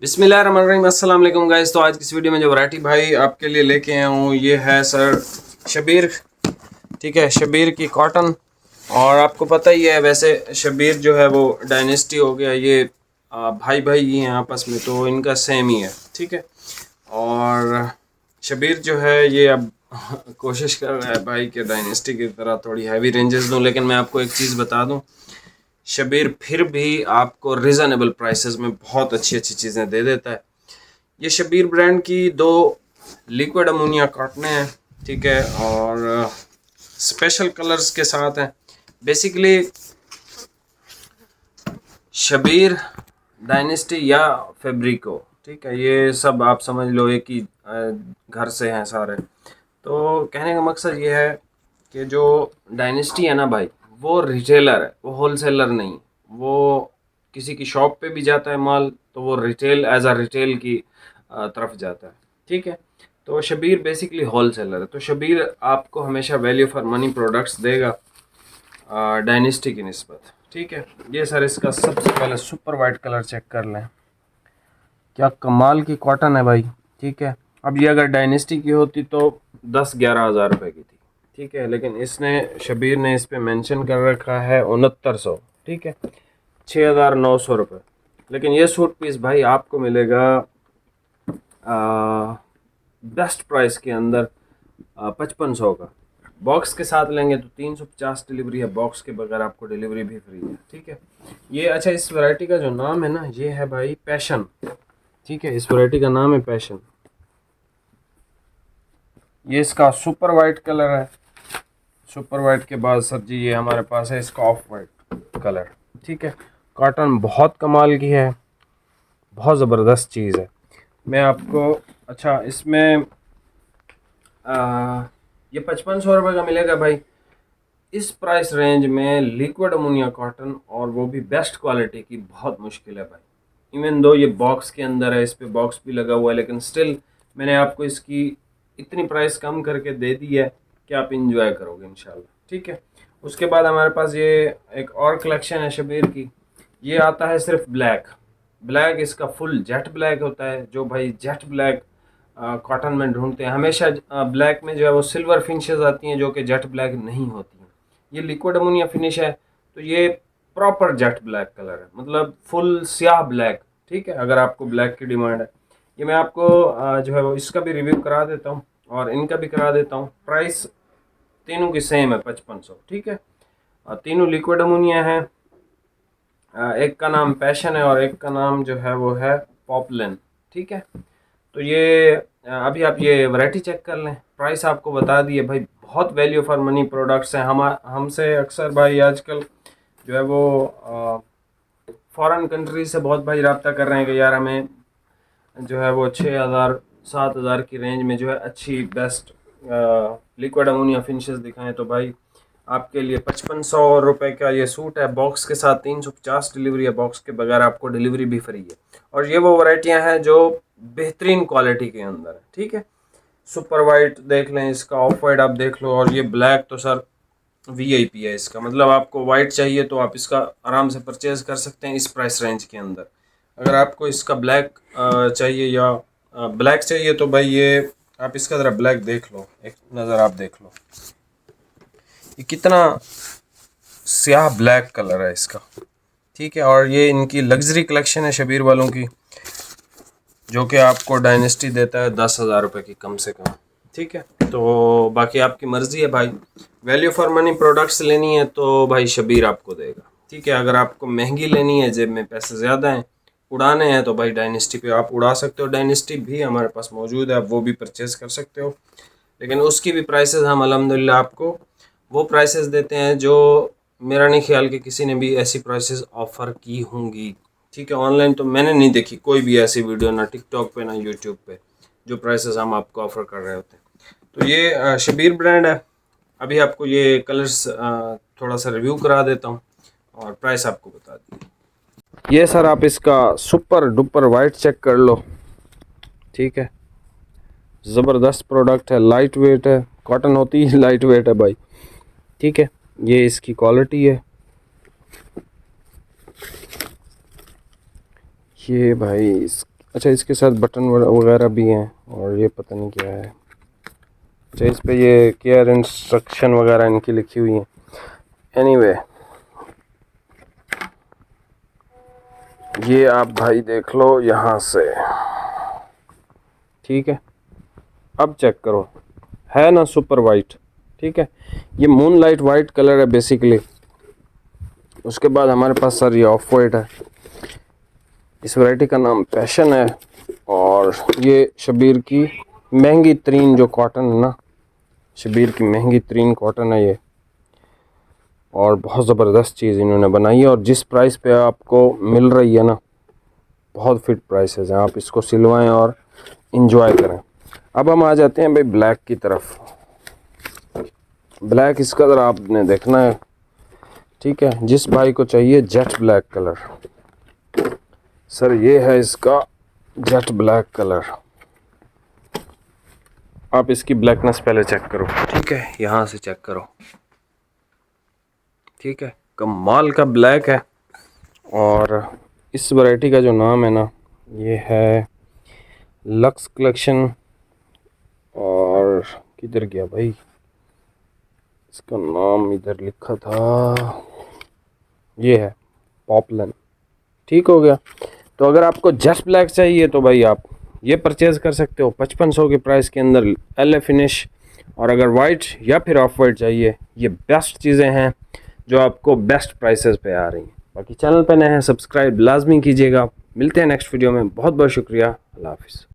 बिस्मिल्लाहिर्रहमानिर्रहीम, अस्सलाम वालेकुम गाइस। तो आज की इस वीडियो में जो वैरायटी भाई आपके लिए लेके आया हूँ ये है सर शबीर। ठीक है, शबीर की कॉटन। और आपको पता ही है वैसे शबीर जो है वो डायनेस्टी हो गया, ये भाई भाई ही हैं आपस में, तो इनका सेम ही है। ठीक है, और शबीर जो है ये अब कोशिश कर रहा है भाई कि डायनेस्टी की तरह थोड़ी हैवी रेंजेस दूँ, लेकिन मैं आपको एक चीज़ बता दूँ, शबीर फिर भी आपको रिजनेबल प्राइसेस में बहुत अच्छी अच्छी चीज़ें दे देता है। ये शबीर ब्रांड की दो लिक्विड अमोनिया कॉटनें हैं। ठीक है, और स्पेशल कलर्स के साथ हैं। बेसिकली शबीर, डायनेस्टी या फैब्रिको, ठीक है, ये सब आप समझ लो एक ही घर से हैं सारे। तो कहने का मकसद ये है कि जो डायनेस्टी है ना भाई, वो रिटेलर है, वो होलसेलर नहीं। वो किसी की शॉप पे भी जाता है माल, तो वो रिटेल एज अ रिटेल की तरफ जाता है। ठीक है, तो शबीर बेसिकली होलसेलर है। तो शबीर आपको हमेशा वैल्यू फॉर मनी प्रोडक्ट्स देगा डायनेस्टी की निस्बत। ठीक है, ये सर इसका सबसे पहले सुपर वाइट कलर चेक कर लें, क्या कमाल की कॉटन है भाई। ठीक है, अब ये अगर डायनेस्टी की होती तो 10-11 हज़ार रुपये की थी। ठीक है, लेकिन इसने शबीर ने इस पे मेंशन कर रखा है 6900। ठीक है, 6900 रुपये। लेकिन ये सूट पीस भाई आपको मिलेगा बेस्ट प्राइस के अंदर 5500 का। बॉक्स के साथ लेंगे तो 350 डिलीवरी है, बॉक्स के बगैर आपको डिलीवरी भी फ्री है। ठीक है, ये अच्छा, इस वैरायटी का जो नाम है ना, ये है भाई पैशन। ठीक है, इस वैरायटी का नाम है पैशन। ये इसका सुपर वाइट कलर है। सुपर वाइट के बाद सर जी ये हमारे पास है इसका ऑफ वाइट कलर। ठीक है, कॉटन बहुत कमाल की है, बहुत ज़बरदस्त चीज़ है। मैं आपको अच्छा इसमें ये 5500 रुपये का मिलेगा भाई। इस प्राइस रेंज में लिक्विड अमोनिया कॉटन, और वो भी बेस्ट क्वालिटी की, बहुत मुश्किल है भाई। इवन दो ये बॉक्स के अंदर है, इस पे बॉक्स भी लगा हुआ है, लेकिन स्टिल मैंने आपको इसकी इतनी प्राइस कम करके दे दी है कि आप इंजॉय करोगे इंशाल्लाह। ठीक है, उसके बाद हमारे पास ये एक और कलेक्शन है शबीर की। ये आता है सिर्फ ब्लैक। ब्लैक इसका फुल जेट ब्लैक होता है। जो भाई जेट ब्लैक कॉटन में ढूंढते हैं, हमेशा ब्लैक में जो है वो सिल्वर फिनिशेस आती हैं जो कि जेट ब्लैक नहीं होती हैं। ये लिक्विड अमोनिया फिनिश है, तो ये प्रॉपर जेट ब्लैक कलर है, मतलब फुल स्याह ब्लैक। ठीक है, अगर आपको ब्लैक की डिमांड है, ये मैं आपको जो है वो इसका भी रिव्यू करा देता हूँ और इनका भी करा देता हूँ। प्राइस तीनों की सेम है, 5500। ठीक है, तीनों लिक्विड अमोनिया है। एक का नाम पैशन है और एक का नाम जो है वो है पॉपलिन। ठीक है, तो ये अभी आप ये वैरायटी चेक कर लें, प्राइस आपको बता दिए भाई। बहुत वैल्यू फॉर मनी प्रोडक्ट्स हैं। हम हमसे अक्सर भाई आजकल जो है वो फॉरेन कंट्री से बहुत भाई रब्ता कर रहे हैं कि यार हमें जो है वो 6000-7000 की रेंज में जो है अच्छी बेस्ट लिक्विड अमोनिया फिनिशेस दिखाएं। तो भाई आपके लिए 5500 रुपये का ये सूट है, बॉक्स के साथ 350 डिलीवरी है, बॉक्स के बगैर आपको डिलीवरी भी फ्री है। और ये वो वैरायटियां हैं जो बेहतरीन क्वालिटी के अंदर है। ठीक है, सुपर वाइट देख लें, इसका ऑफ वाइट आप देख लो, और ये ब्लैक तो सर वीआईपी है इसका। मतलब आपको वाइट चाहिए तो आप इसका आराम से परचेज कर सकते हैं इस प्राइस रेंज के अंदर। अगर आपको इसका ब्लैक चाहिए या ब्लैक चाहिए तो भाई ये आप इसका ज़रा ब्लैक देख लो, एक नज़र आप देख लो, ये कितना स्याह ब्लैक कलर है इसका। ठीक है, और ये इनकी लग्जरी कलेक्शन है शबीर वालों की, जो कि आपको डायनेस्टी देता है 10,000 रुपये की कम से कम। ठीक है, तो बाकी आपकी मर्ज़ी है भाई। वैल्यू फॉर मनी प्रोडक्ट्स लेनी है तो भाई शबीर आपको देगा। ठीक है, अगर आपको महंगी लेनी है, जेब में पैसे ज़्यादा हैं, उड़ाने हैं, तो भाई डायनेस्टी पे आप उड़ा सकते हो। डायनेस्टी भी हमारे पास मौजूद है, आप वो भी परचेज़ कर सकते हो। लेकिन उसकी भी प्राइसेस हम अल्हम्दुलिल्लाह आपको वो प्राइसेस देते हैं जो मेरा नहीं ख्याल कि किसी ने भी ऐसी प्राइसेस ऑफ़र की होंगी। ठीक है, ऑनलाइन तो मैंने नहीं देखी कोई भी ऐसी वीडियो, ना टिकटॉक पे ना यूट्यूब पे, जो प्राइसेस हम आपको ऑफ़र कर रहे होते हैं। तो ये शबीर ब्रांड है। अभी आपको ये कलर्स थोड़ा सा रिव्यू करा देता हूँ और प्राइस आपको बता दी। ये सर आप इसका सुपर डुपर वाइट चेक कर लो। ठीक है, ज़बरदस्त प्रोडक्ट है, लाइट वेट है, कॉटन होती है लाइट वेट है भाई। ठीक है, ये इसकी क्वालिटी है। ये भाई अच्छा, इसके साथ बटन वगैरह भी हैं और ये पता नहीं क्या है। अच्छा, इस पे ये केयर इंस्ट्रक्शन वगैरह इनकी लिखी हुई है। एनीवे, ये आप भाई देख लो यहाँ से, ठीक है। अब चेक करो, है ना सुपर वाइट, ठीक है। ये मून लाइट वाइट कलर है बेसिकली। उसके बाद हमारे पास सर ये ऑफ वाइट है। इस वैरायटी का नाम पैशन है और ये शबीर की महंगी तरीन जो कॉटन है ना, शबीर की महंगी तरीन कॉटन है ये, और बहुत ज़बरदस्त चीज़ इन्होंने बनाई है। और जिस प्राइस पे आपको मिल रही है ना, बहुत फिट प्राइसेस हैं। आप इसको सिलवाएं और इन्जॉय करें। अब हम आ जाते हैं भाई ब्लैक की तरफ। ब्लैक इसका ज़रा आपने देखना है, ठीक है। जिस भाई को चाहिए जेट ब्लैक कलर, सर ये है इसका जेट ब्लैक कलर। आप इसकी ब्लैकनेस पहले चेक करो, ठीक है। यहाँ से चेक करो, ठीक है। कमाल का ब्लैक है। और इस वैरायटी का जो नाम है ना, ये है लक्स कलेक्शन। और किधर गया भाई, इसका नाम इधर लिखा था, ये है पॉपलन। ठीक हो गया। तो अगर आपको जस्ट ब्लैक चाहिए तो भाई आप ये परचेज़ कर सकते हो 5500 के प्राइस के अंदर, एल फिनिश। और अगर वाइट या फिर ऑफ वाइट चाहिए, ये बेस्ट चीज़ें हैं जो आपको बेस्ट प्राइसेस पे आ रही हैं। बाकी चैनल पे नए हैं, सब्सक्राइब लाजमी कीजिएगा। मिलते हैं नेक्स्ट वीडियो में। बहुत बहुत शुक्रिया। अल्लाह हाफिज़।